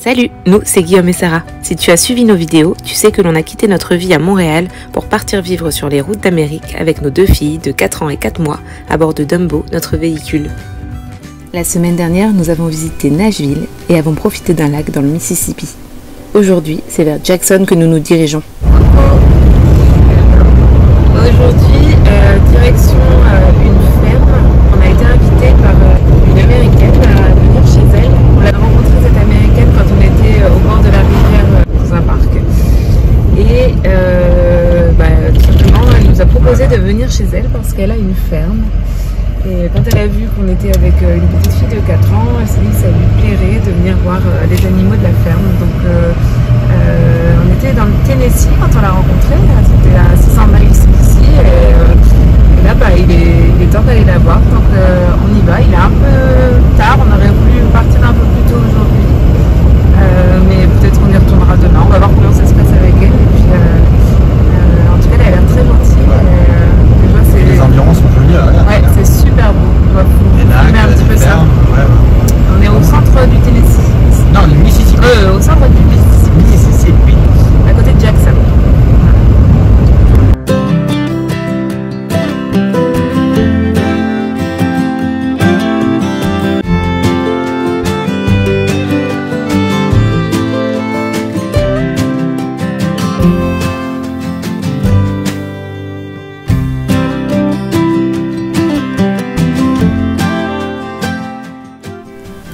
Salut, nous c'est Guillaume et Sarah. Si tu as suivi nos vidéos, tu sais que l'on a quitté notre vie à Montréal pour partir vivre sur les routes d'Amérique avec nos deux filles de 4 ans et 4 mois à bord de Dumbo, notre véhicule. La semaine dernière, nous avons visité Nashville et avons profité d'un lac dans le Mississippi. Aujourd'hui, c'est vers Jackson que nous nous dirigeons. Aujourd'hui, direction une ferme. On a été invité par une américaine à venir chez elle. On l'a rencontrée cette américaine quand on était au bord de la rivière dans un parc. Et tout simplement, elle nous a proposé de venir chez elle parce qu'elle a une ferme. Et quand elle a vu qu'on était avec une petite fille de 4 ans, elle s'est dit que ça lui plairait de venir voir les animaux de la ferme. Donc on était dans le Tennessee quand on l'a rencontrée, c'était à 600 miles d'ici. Et là, il est temps d'aller la voir, donc on y va. Il est un peu tard, on aurait voulu partir un peu plus tôt aujourd'hui. Mais peut-être qu'on y retournera demain, on va voir comment ça se passe avec elle. Et puis, en tout cas, elle a l'air très gentille. Les environs sont jolis. Ouais, c'est super beau. On va filmer un petit peu ça. On est au centre du Tennessee. Non, le Mississippi. Au centre du Mississippi. À côté de Jackson.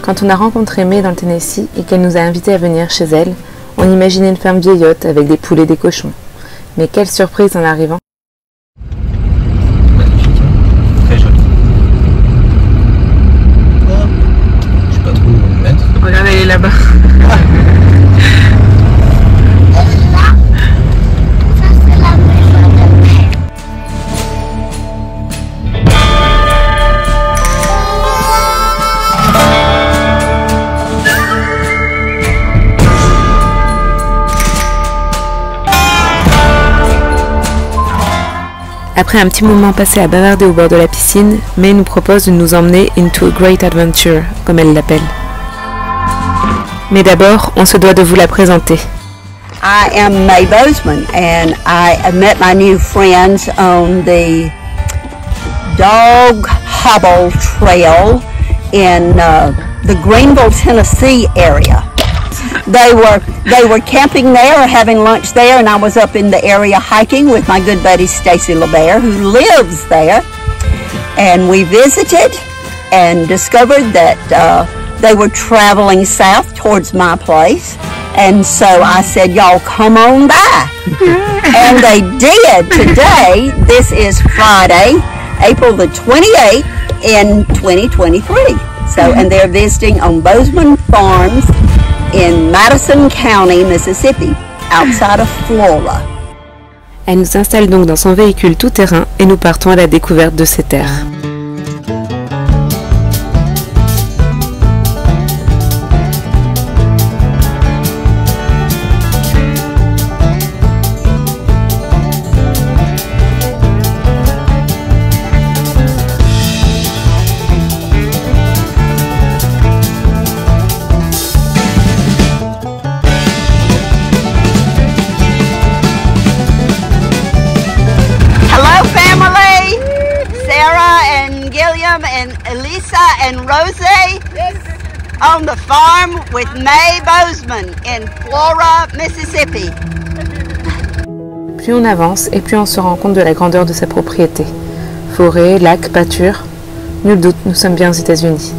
Quand on a rencontré May dans le Tennessee et qu'elle nous a invités à venir chez elle, on imaginait une ferme vieillotte avec des poules et des cochons. Mais quelle surprise en arrivant! Magnifique, très joli. Je sais pas trop où me mettre. Regarde, elle est là-bas. Après un petit moment passé à bavarder au bord de la piscine, May nous propose de nous emmener into a great adventure, comme elle l'appelle. Mais d'abord, on se doit de vous la présenter. I am May Bozeman, and I have met my new friends on the Dog Hobble Trail in the Greenville, Tennessee area. They were camping there, having lunch there, and I was up in the area hiking with my good buddy Stacy LeBaire, who lives there. And we visited and discovered that they were traveling south towards my place. And so I said, y'all come on by. And they did. Today, this is Friday, April the 28th in 2023. So, and they're visiting on Bozeman Farms in Madison County, Mississippi, outside of Flora. Elle nous installe donc dans son véhicule tout-terrain et nous partons à la découverte de ces terres. And Elisa and Rose on the farm with May Bozeman in Flora, Mississippi. Plus on avance et plus on se rend compte de la grandeur de sa propriété. Forêt, lac, pâture, nul doute, nous sommes bien aux États-Unis.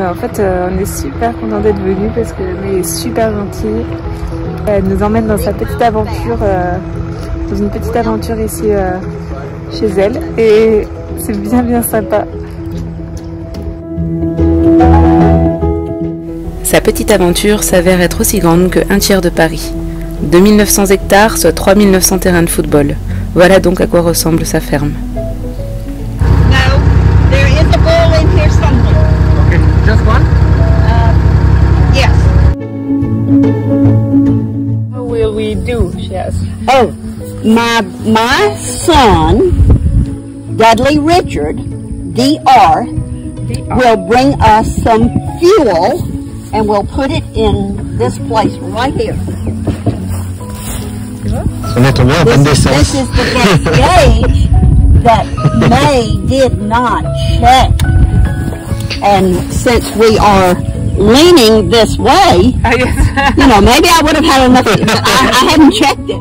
En fait, on est super content d'être venus parce que May est super gentille. Elle nous emmène dans sa petite aventure, dans une petite aventure ici chez elle, et c'est bien sympa. Sa petite aventure s'avère être aussi grande que 1/3 de Paris. 2900 hectares, soit 3900 terrains de football. Voilà donc à quoi ressemble sa ferme. No, there is a bull in here somewhere. Okay, just one? Yes. Yes. Oh, my son, Dudley Richard, DR, will bring us some fuel and we'll put it in this place right here. This is the gas gauge that May did not check. And since we are leaning this way, you know, maybe I would have had enough, but I hadn't checked it.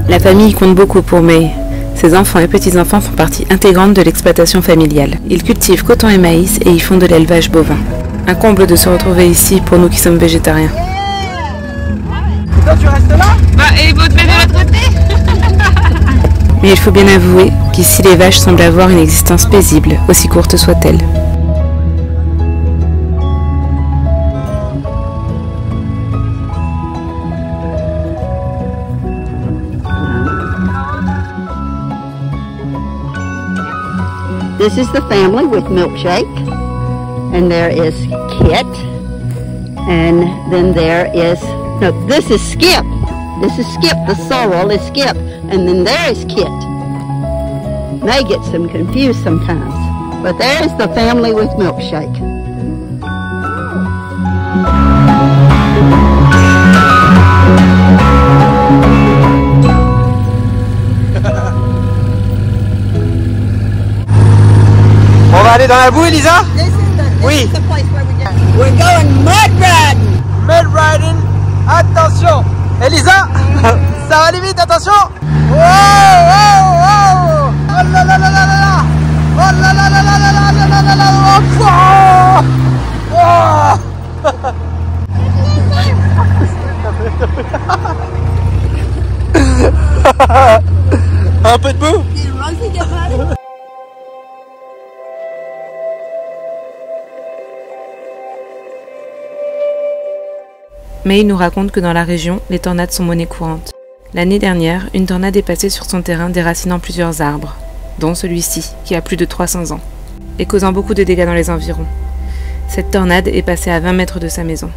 La famille compte beaucoup pour May. Ses enfants et petits-enfants font partie intégrante de l'exploitation familiale. Ils cultivent coton et maïs et y font de l'élevage bovin. Un comble de se retrouver ici pour nous qui sommes végétariens. Toi, tu restes là? Bah, et vous te mettez de l'autre côté. Mais il faut bien avouer qu'ici les vaches semblent avoir une existence paisible, aussi courte soit-elle. This is the family with Milkshake, and there is Kit, and then there is, no, this is Skip. This is Skip, the sorrel is Skip, and then there is Kit. May get some confused sometimes, but there is the family with Milkshake. On va aller dans la boue, Elisa? Oui. We're going mud riding. Mud riding. Attention. Elisa, ça va aller vite, attention. Wow, wow, wow. Oh là là là là là là. Oh là là là là là là là là là. Oh. Un peu de boue. May nous raconte que dans la région, les tornades sont monnaie courante. L'année dernière, une tornade est passée sur son terrain déracinant plusieurs arbres, dont celui-ci, qui a plus de 300 ans, et causant beaucoup de dégâts dans les environs. Cette tornade est passée à 20 mètres de sa maison.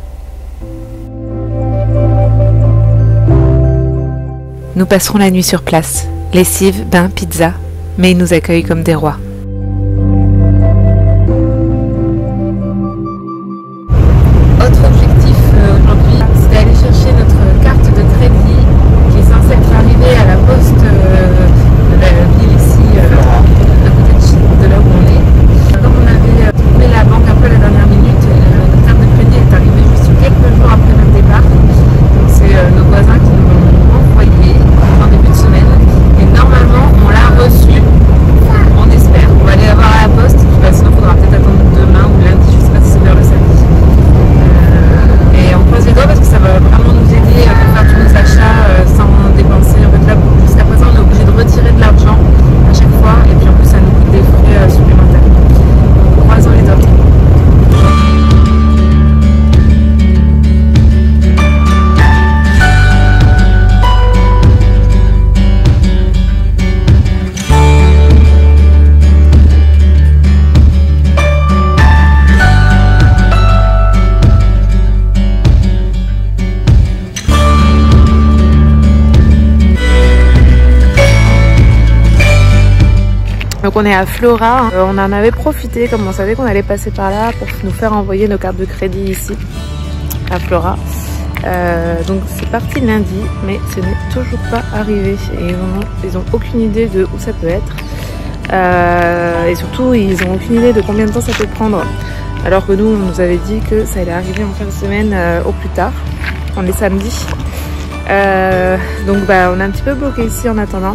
Nous passerons la nuit sur place. Lessive, bain, pizza, May nous accueille comme des rois. Autre objectif aujourd'hui, c'est d'aller chercher notre carte de crédit qui est censée être arrivée à la poste de la ville ici, à côté de là où on est. Comme on avait trouvé la banque un peu à la dernière minute, notre carte de crédit est arrivée juste quelques jours après notre départ. Donc c'est nos voisins qui nous l'ont envoyé en début de semaine. Et normalement, on l'a reçu. On espère. On va aller la voir à la poste. Puis bah, sinon, il faudra peut-être attendre demain ou lundi. Je ne sais pas si c'est vers le samedi. Et on croise les doigts parce que ça va vraiment nous aider à faire tous nos achats sans dépenser. En fait, là, jusqu'à présent, on est obligé de retirer de l'argent à chaque fois. Et puis en plus, ça nous coûte des frais supplémentaires. Donc, croisons les doigts. Donc on est à Flora, on en avait profité comme on savait qu'on allait passer par là pour nous faire envoyer nos cartes de crédit ici à Flora. Donc c'est parti lundi mais ce n'est toujours pas arrivé et ils ont aucune idée de où ça peut être et surtout ils ont aucune idée de combien de temps ça peut prendre alors que nous on nous avait dit que ça allait arriver en fin de semaine au plus tard, on est samedi. Donc bah, on est un petit peu bloqué ici en attendant.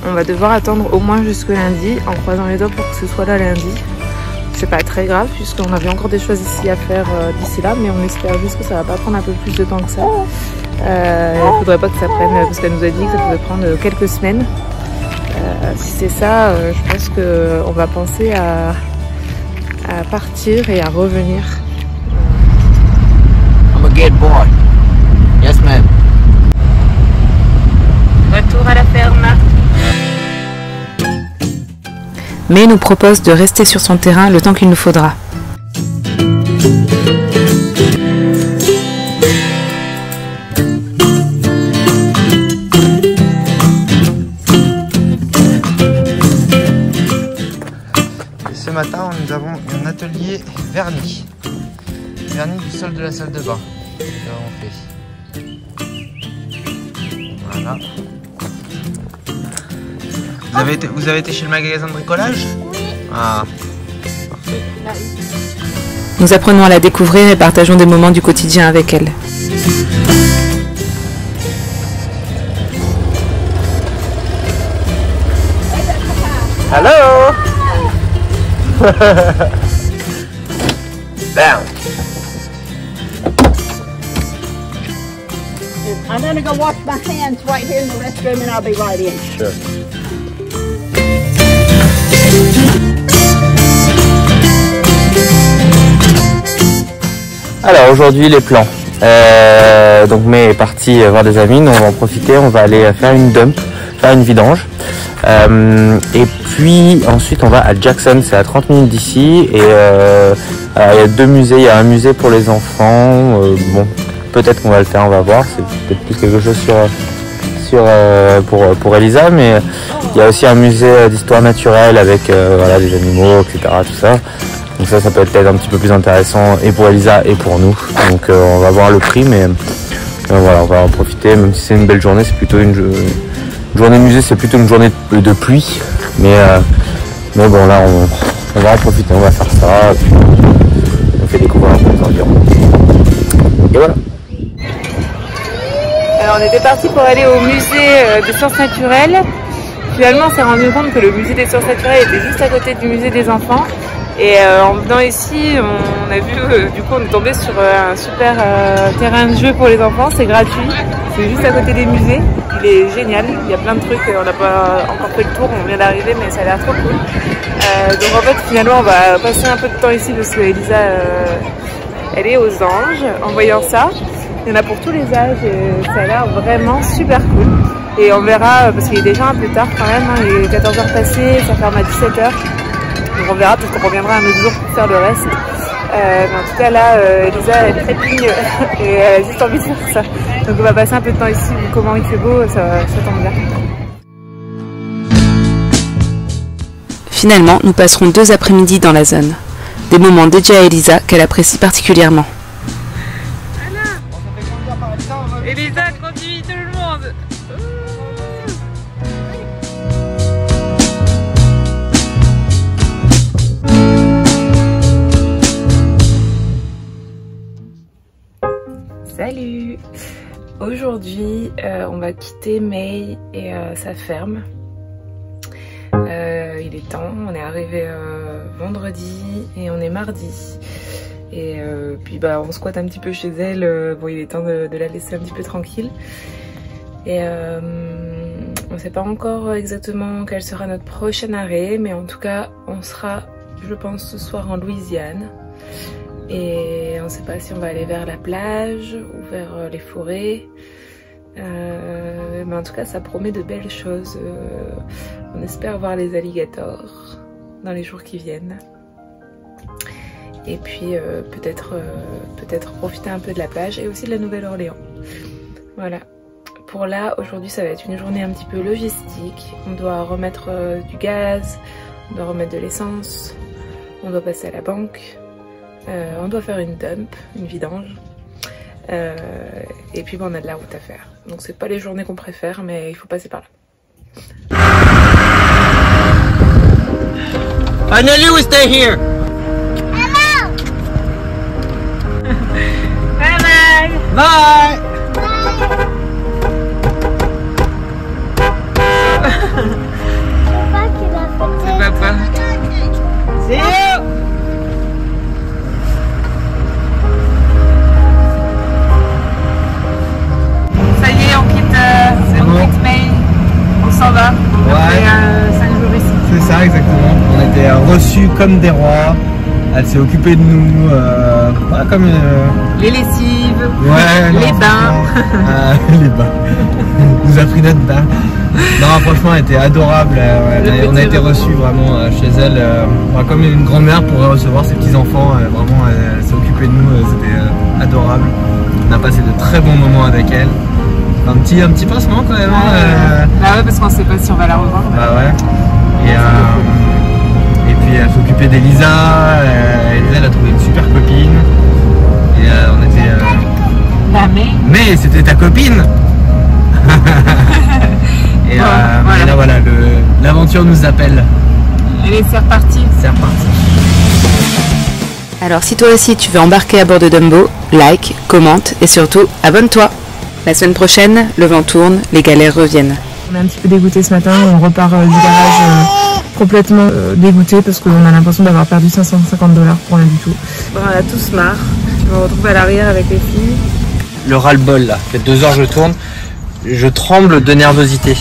On va devoir attendre au moins jusque lundi en croisant les doigts pour que ce soit là lundi. C'est pas très grave puisqu'on avait encore des choses ici à faire d'ici là, mais on espère juste que ça va pas prendre un peu plus de temps que ça. Il faudrait pas que ça prenne, parce qu'elle nous a dit que ça pouvait prendre quelques semaines. Si c'est ça, je pense qu'on va penser à partir et à revenir. I'm a good boy. Yes, ma'am. Retour à la ferme. May nous propose de rester sur son terrain le temps qu'il nous faudra. ce matin, nous avons un atelier vernis. Vernis du sol de la salle de bain. Là, on fait. Voilà. Vous avez été chez le magasin de bricolage? Oui. Ah, parfait. Nous apprenons à la découvrir et partageons des moments du quotidien avec elle. Hello. Down. I'm gonna go wash my hands right here in the restroom and I'll be right in. Sure. Alors aujourd'hui les plans. Donc May est partie voir des amis, nous on va en profiter, on va aller faire une dump, faire une vidange. Et puis ensuite on va à Jackson, c'est à 30 minutes d'ici. Et il y a deux musées, il y a un musée pour les enfants. Bon, peut-être qu'on va le faire, on va voir. C'est peut-être plus quelque chose pour Elisa, mais il y a aussi un musée d'histoire naturelle avec voilà, des animaux, etc. Tout ça. Donc ça peut être un petit peu plus intéressant et pour Elisa et pour nous. Donc on va voir le prix, mais voilà, on va en profiter. Même si c'est une belle journée, c'est plutôt une journée musée, c'est plutôt une journée de pluie. Mais bon, là on va en profiter, on va faire ça. Puis on fait découvrir un peu les environs. Et voilà. Alors on était parti pour aller au musée des sciences naturelles. Finalement on s'est rendu compte que le musée des sciences naturelles était juste à côté du musée des enfants. Et en venant ici, on a vu, du coup on est tombé sur un super terrain de jeu pour les enfants, c'est gratuit, c'est juste à côté des musées, il est génial, il y a plein de trucs, on n'a pas encore fait le tour, on vient d'arriver mais ça a l'air trop cool. Donc en fait finalement on va passer un peu de temps ici parce que Elisa elle est aux anges en voyant ça. Il y en a pour tous les âges et ça a l'air vraiment super cool. Et on verra, parce qu'il est déjà un peu tard quand même, hein, il est 14h passé, ça ferme à 17h. Donc on verra, peut-être qu'on reviendra un autre jour pour faire le reste. Mais en tout cas là, Elisa elle trépigne et elle a juste envie de faire ça. Donc on va passer un peu de temps ici, vu comment il fait beau, ça tombe bien. Finalement, nous passerons 2 après-midi dans la zone. Des moments dédiés à Elisa qu'elle apprécie particulièrement. Elisa conduit tout le monde. Salut. Aujourd'hui, on va quitter May et sa ferme. Il est temps, on est arrivé vendredi et on est mardi. Et puis bah on squatte un petit peu chez elle, bon il est temps de la laisser un petit peu tranquille. Et on sait pas encore exactement quel sera notre prochain arrêt, mais en tout cas on sera, je pense, ce soir en Louisiane. Et on sait pas si on va aller vers la plage ou vers les forêts. Mais en tout cas ça promet de belles choses. On espère voir les alligators dans les jours qui viennent. Et puis peut-être profiter un peu de la plage et aussi de la Nouvelle-Orléans. Voilà. Pour là, aujourd'hui ça va être une journée un petit peu logistique. On doit remettre du gaz, on doit remettre de l'essence, on doit passer à la banque, on doit faire une dump, une vidange. Et puis bon, on a de la route à faire. Donc c'est pas les journées qu'on préfère, mais il faut passer par là. Finally we stay here. Bye bye. Bye. C'est papa. See you. Ça y est, on quitte May. On s'en va. Après 5 jours ici. C'est ça exactement. On était reçus comme des rois. Elle s'est occupée de nous, voilà, comme les lessives, ouais, les bains. Les bains. Elle nous a pris notre bain. Non, franchement, elle était adorable. On a été reçus vraiment chez elle, comme une grand-mère pourrait recevoir ses petits-enfants. Vraiment, elle s'est occupée de nous, c'était adorable. On a passé de très bons moments avec elle. Un petit pincement quand même. Bah ouais, parce qu'on sait pas si on va la revoir. Bah ouais. Et puis elle s'occupe s'occuper d'Elisa. Elisa, elle a trouvé une super copine. Et on était... Mais c'était ta copine. Et là, voilà, l'aventure nous appelle. Allez, c'est reparti. C'est reparti. Alors si toi aussi tu veux embarquer à bord de Dumbo, like, commente et surtout abonne-toi. La semaine prochaine, le vent tourne, les galères reviennent. On est un petit peu dégoûté ce matin, on repart du garage complètement dégoûté parce qu'on a l'impression d'avoir perdu 550 $ pour rien du tout. Bon, on a tous marre, je me retrouve à l'arrière avec les filles. Le ras-le-bol là, ça fait 2 heures que je tourne, je tremble de nervosité.